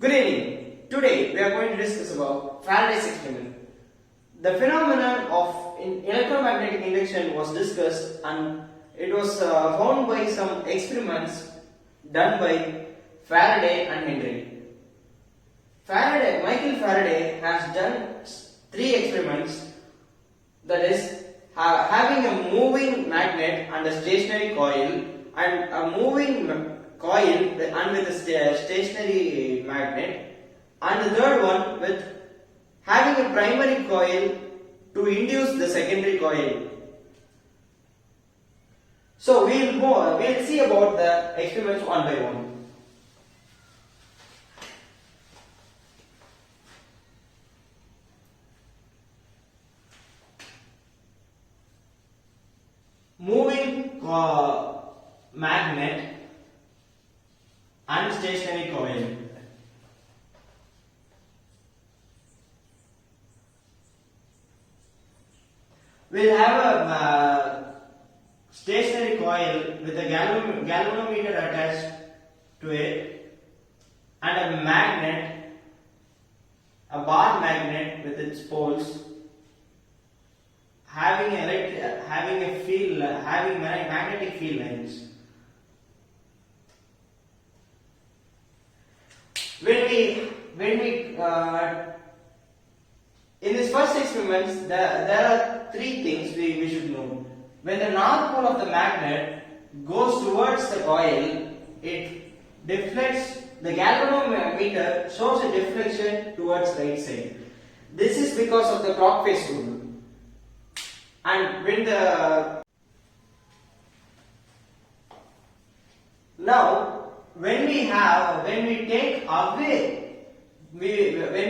Good evening. Today we are going to discuss about Faraday's experiment. The phenomenon of electromagnetic induction was discussed, and it was found by some experiments done by Faraday and Henry. Michael Faraday has done 3 experiments, that is having a moving magnet and a stationary coil, and a moving coil and with a stationary magnet, and the third one with having a primary coil to induce the secondary coil. So we'll see about the experiments one by one. Moving magnet and stationary coil. We'll have a stationary coil with a galvanometer attached to it, and a magnet, a bar magnet with its poles, having magnetic field lines. When we in this first experiments, there are 3 things we should know. When the north pole of the magnet goes towards the coil, it deflects. The galvanometer shows a deflection towards right side. This is because of the clock phase rule. And when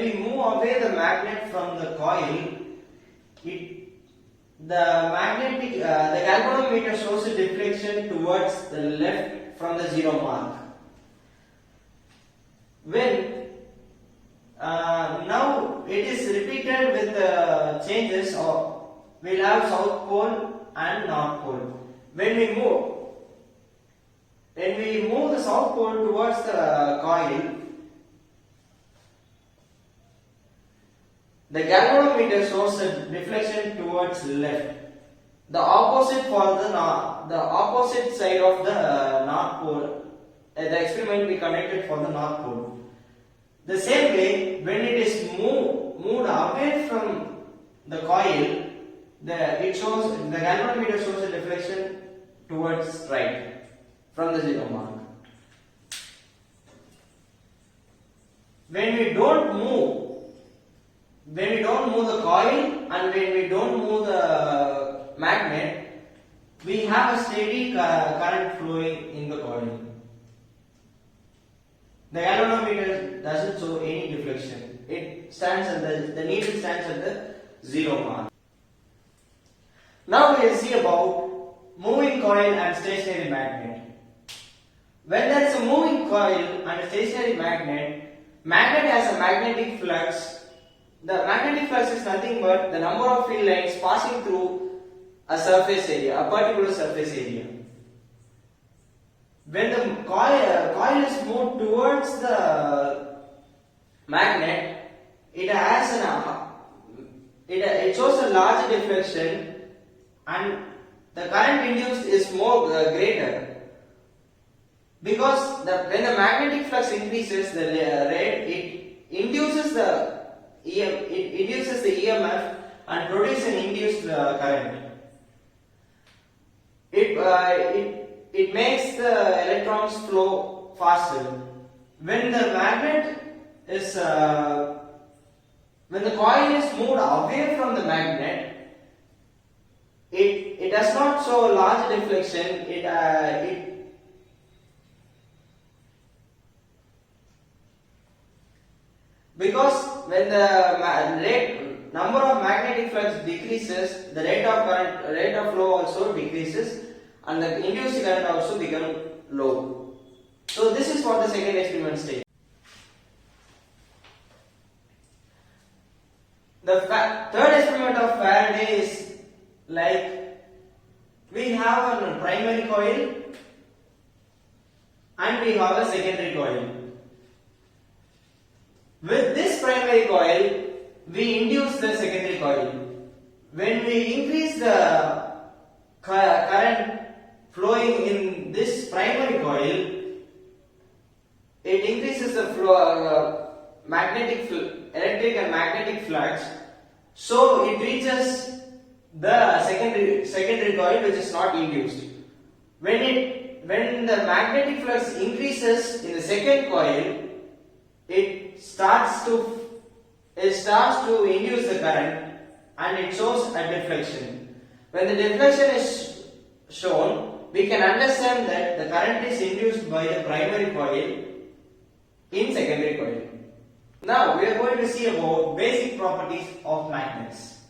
we move away the magnet from the coil, the galvanometer shows a deflection towards the left from the 0 mark. Now it is repeated with the changes of, we'll have south pole and north pole. When we move the south pole towards the coil, the galvanometer shows a deflection towards left. The opposite side of the north pole. The experiment we conducted for the north pole. The same way, when it is moved away from the coil, the galvanometer shows a deflection towards right from the 0 mark. When we don't move the coil and when we don't move the magnet, we have a steady current flowing in the coil. The galvanometer doesn't show any deflection. It stands at the needle stands at the 0 mark. Now we will see about moving coil and stationary magnet. When there is a moving coil and a stationary magnet has a magnetic flux. The magnetic flux is nothing but the number of field lines passing through a surface area, a particular surface area. When the coil is moved towards the magnet, it shows a larger deflection, and the current induced is greater. Because when the magnetic flux increases, it induces the EMF and produces an induced current. It makes the electrons flow faster. When the coil is moved away from the magnet, it does not show a large deflection. Because when the number of magnetic flux decreases, the rate of flow also decreases, and the induced current also becomes low. So this is what the second experiment states. The third experiment of Faraday is like, we have a primary coil and we have a secondary coil. With this primary coil, we induce the secondary coil. When we increase the current flowing in this primary coil, it increases the electric and magnetic flux, so it reaches the secondary coil, which is not induced. When the magnetic flux increases in the second coil, it starts to induce the current, and it shows a deflection. When the deflection is shown, we can understand that the current is induced by the primary coil in secondary coil. Now we are going to see about basic properties of magnets.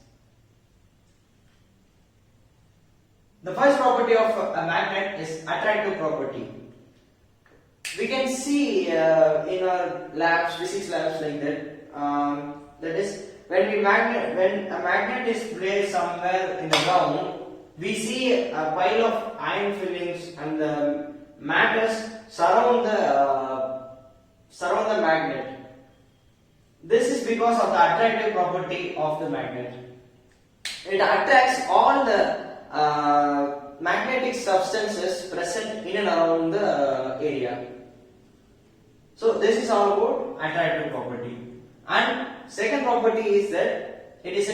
The first property of a magnet is attractive property. We can see in our labs, physics labs like that. That is, when a magnet is placed somewhere in the ground, we see a pile of iron fillings and the matters surround the magnet. This is because of the attractive property of the magnet. It attracts all the magnetic substances present in and around the area. So this is all about attractive property. And second property is that it is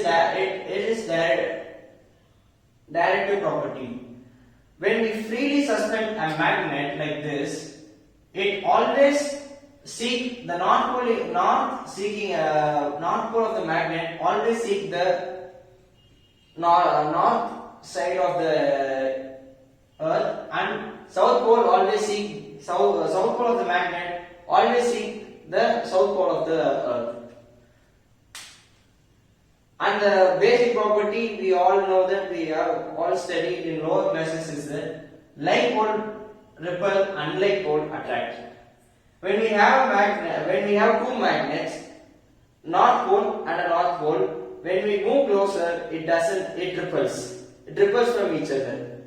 directive property. When we freely suspend a magnet like this, it always seek the north pole of the magnet always seek the north side of the earth, and south pole always seek south pole of the magnet always seek the south pole of the earth. And the basic property we all know that we have all studied in lower classes is that like pole repel, unlike pole attract. When we have two magnets, north pole and a north pole, when we move closer, it repels. It repels from each other.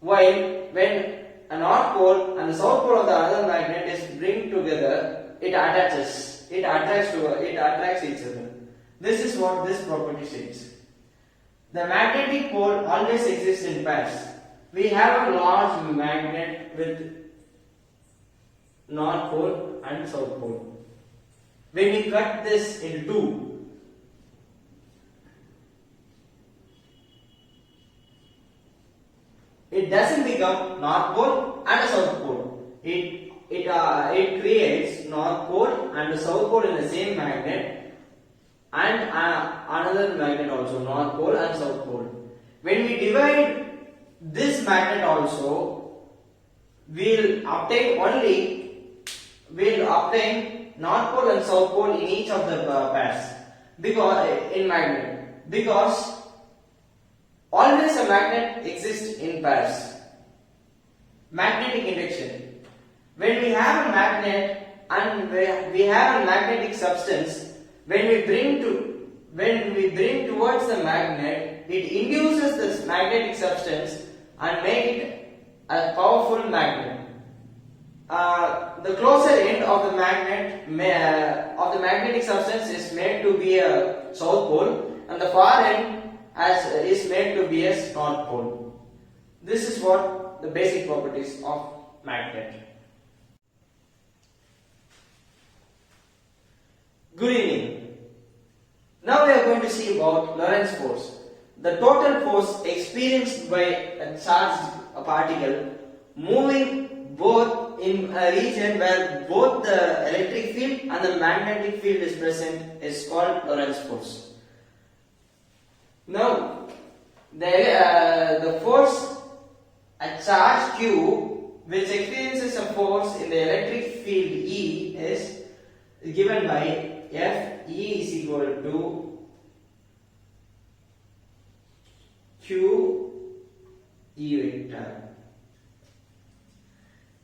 While when a north pole and the south pole of the other magnet is bring together, it attaches. It attracts each other. This is what this property states. The magnetic pole always exists in pairs. We have a large magnet with north pole and south pole. When we cut this into two, it doesn't become north pole and a south pole. It creates north pole and the south pole in the same magnet, and another magnet also, north pole and south pole. When we divide this magnet also, we'll obtain north pole and south pole in each of the pairs, because always a magnet exists in pairs. Magnetic induction. When we have a magnet and we have a magnetic substance, when we bring towards the magnet, it induces this magnetic substance and make it a powerful magnet. The closer end of the magnetic substance is made to be a south pole, and the far end is made to be a north pole. This is what the basic properties of magnet. Good evening. Now we are going to see about Lorentz force. The total force experienced by a charged particle moving both in a region where both the electric field and the magnetic field is present is called Lorentz force. Now, the force, a charge Q which experiences a force in the electric field E is given by F E is equal to Q E vector.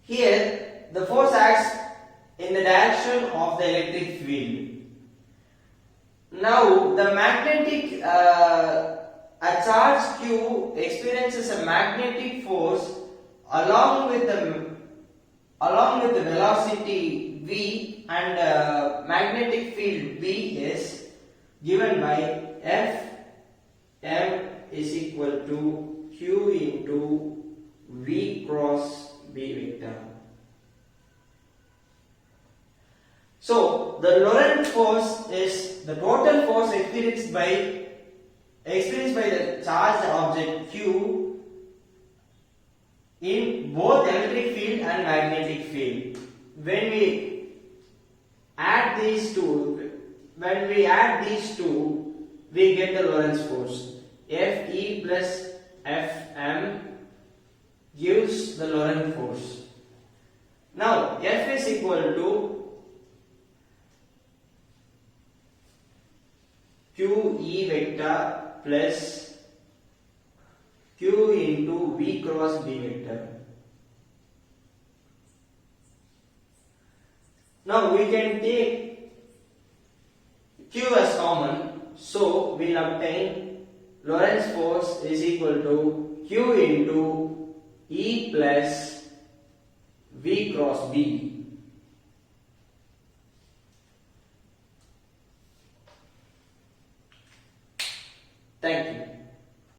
Here, the force acts in the direction of the electric field. Now, the magnetic, a charge Q experiences a magnetic force along with the velocity v and magnetic field B is given by F M is equal to Q into V cross B vector. So the Lorentz force is the total force experienced by the charged object Q in both electric field and magnetic field. When we add these two, we get the Lorentz force. Fe plus Fm gives the Lorentz force. Now F is equal to QE vector plus Q into V cross B vector. Now we can take Q as common, so we will obtain Lorentz force is equal to Q into E plus V cross B.